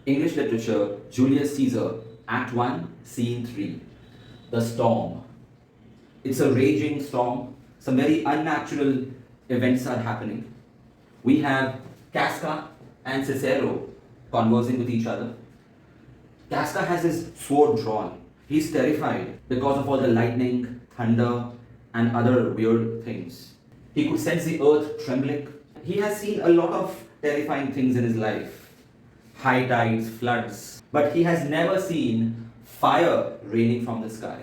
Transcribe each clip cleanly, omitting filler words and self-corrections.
English literature, Julius Caesar, Act 1, Scene 3. The storm. It's a raging storm. Some very unnatural events are happening. We have Casca and Cicero conversing with each other. Casca has his sword drawn. He's terrified because of all the lightning, thunder, and other weird things. He could sense the earth trembling. He has seen a lot of terrifying things in his life, high tides, floods, but he has never seen fire raining from the sky.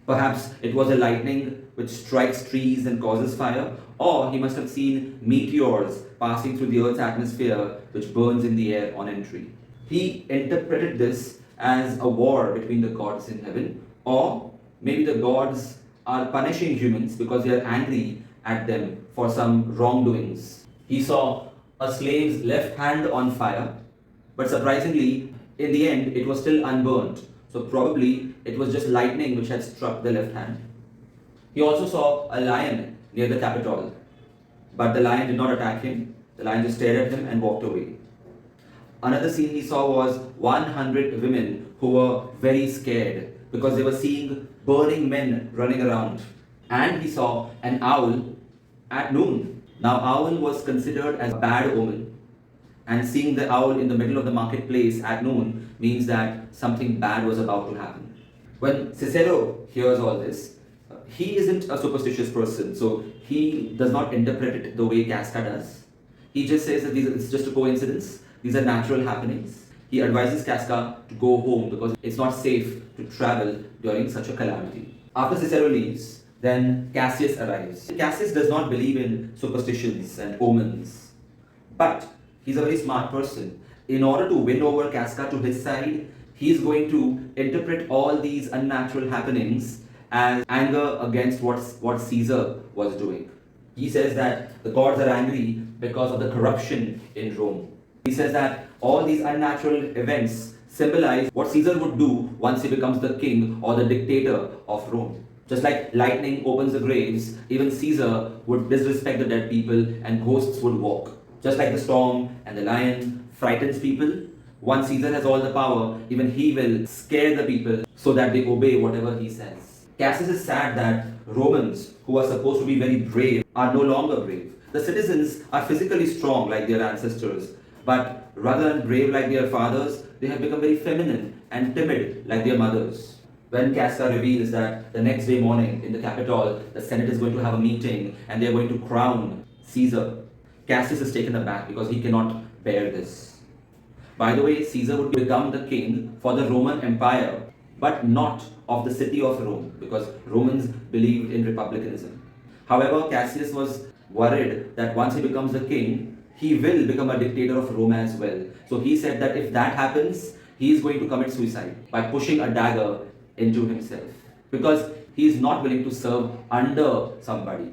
Perhaps it was a lightning which strikes trees and causes fire, or he must have seen meteors passing through the Earth's atmosphere which burns in the air on entry. He interpreted this as a war between the gods in heaven, or maybe the gods are punishing humans because they are angry at them for some wrongdoings. He saw a slave's left hand on fire, but surprisingly, in the end, it was still unburnt. So probably it was just lightning which had struck the left hand. He also saw a lion near the Capitol, but the lion did not attack him. The lion just stared at him and walked away. Another scene he saw was 100 women who were very scared because they were seeing burning men running around. And he saw an owl at noon. Now, owl was considered as a bad omen, and seeing the owl in the middle of the marketplace at noon means that something bad was about to happen. When Cicero hears all this, he isn't a superstitious person, so he does not interpret it the way Casca does. He just says that it's just a coincidence, these are natural happenings. He advises Casca to go home because it's not safe to travel during such a calamity. After Cicero leaves, then Cassius arrives. Cassius does not believe in superstitions and omens, but he's a very smart person. In order to win over Casca to his side, he's going to interpret all these unnatural happenings as anger against what Caesar was doing. He says that the gods are angry because of the corruption in Rome. He says that all these unnatural events symbolize what Caesar would do once he becomes the king or the dictator of Rome. Just like lightning opens the graves, even Caesar would disrespect the dead people and ghosts would walk. Just like the storm and the lion frightens people, once Caesar has all the power, even he will scare the people so that they obey whatever he says. Cassius is sad that Romans, who are supposed to be very brave, are no longer brave. The citizens are physically strong like their ancestors, but rather than brave like their fathers, they have become very feminine and timid like their mothers. When Casca reveals that the next day morning in the Capitol, the Senate is going to have a meeting and they are going to crown Caesar, Cassius is taken aback because he cannot bear this. By the way, Caesar would become the king for the Roman Empire, but not of the city of Rome, because Romans believed in republicanism. However, Cassius was worried that once he becomes the king, he will become a dictator of Rome as well. So he said that if that happens, he is going to commit suicide by pushing a dagger into himself, because he is not willing to serve under somebody.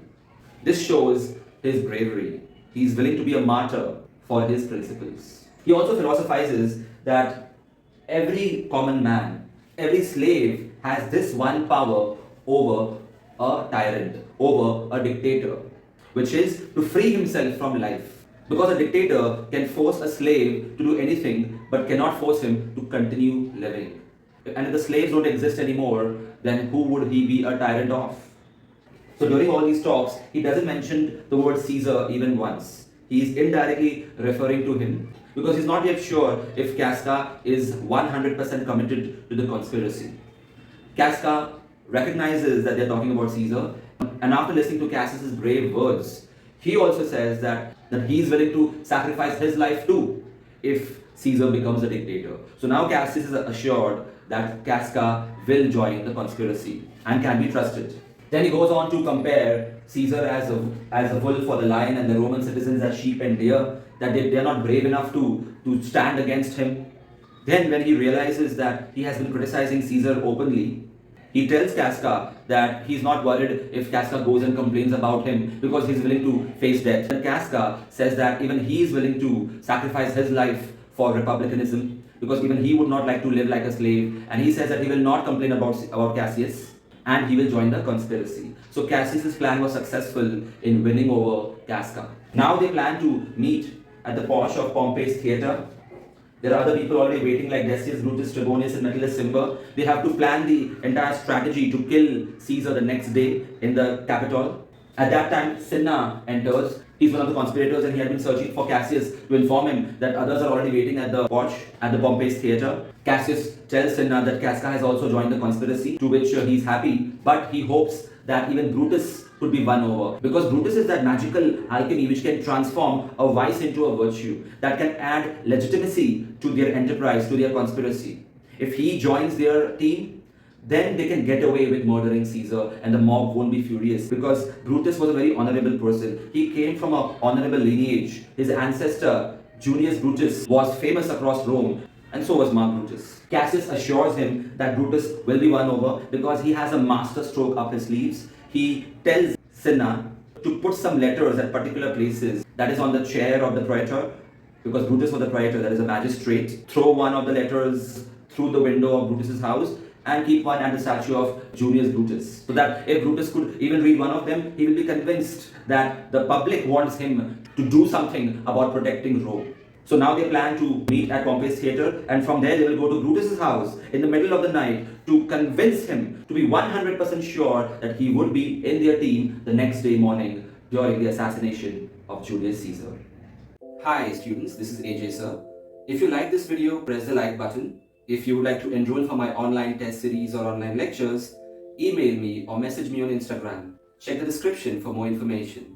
This shows his bravery. He is willing to be a martyr for his principles. He also philosophizes that every common man, every slave has this one power over a tyrant, over a dictator, which is to free himself from life. Because a dictator can force a slave to do anything but cannot force him to continue living. And if the slaves don't exist anymore, then who would he be a tyrant of? So during all these talks, he doesn't mention the word Caesar even once. He is indirectly referring to him because he's not yet sure if Casca is 100% committed to the conspiracy. Casca recognizes that they're talking about Caesar, and after listening to Cassius's brave words, he also says that he's willing to sacrifice his life too if Caesar becomes a dictator. So now Cassius is assured that Casca will join the conspiracy and can be trusted. Then he goes on to compare Caesar as a wolf for the lion and the Roman citizens as sheep and deer, that they're not brave enough to stand against him. Then when he realizes that he has been criticizing Caesar openly, he tells Casca that he's not worried if Casca goes and complains about him because he's willing to face death. And Casca says that even he is willing to sacrifice his life for republicanism because even he would not like to live like a slave, and he says that he will not complain about Cassius and he will join the conspiracy. So Cassius's plan was successful in winning over Casca. Now they plan to meet at the posh of Pompey's theatre. There are other people already waiting like Decius, Brutus, Trebonius, and Metellus Cimber. They have to plan the entire strategy to kill Caesar the next day in the Capitol. At that time, Cinna enters. He's one of the conspirators and he had been searching for Cassius to inform him that others are already waiting at the watch at the Pompey's theatre. Cassius tells Cinna that Casca has also joined the conspiracy, to which he's happy, but he hopes that even Brutus could be won over. Because Brutus is that magical alchemy which can transform a vice into a virtue, that can add legitimacy to their enterprise, to their conspiracy. If he joins their team, then they can get away with murdering Caesar and the mob won't be furious, because Brutus was a very honorable person. He came from an honorable lineage. His ancestor, Junius Brutus, was famous across Rome, and so was Mark Brutus. Cassius assures him that Brutus will be won over because he has a master stroke up his sleeves. He tells Cinna to put some letters at particular places, that is on the chair of the praetor, because Brutus was the praetor, that is a magistrate. Throw one of the letters through the window of Brutus's house and keep one at the statue of Junius Brutus, so that if Brutus could even read one of them, he will be convinced that the public wants him to do something about protecting Rome. So now they plan to meet at Pompey's theatre, and from there they will go to Brutus's house in the middle of the night to convince him to be 100% sure that he would be in their team the next day morning during the assassination of Julius Caesar. Hi students, this is AJ sir. If you like this video, press the like button. If you would like to enroll for my online test series or online lectures, email me or message me on Instagram. Check the description for more information.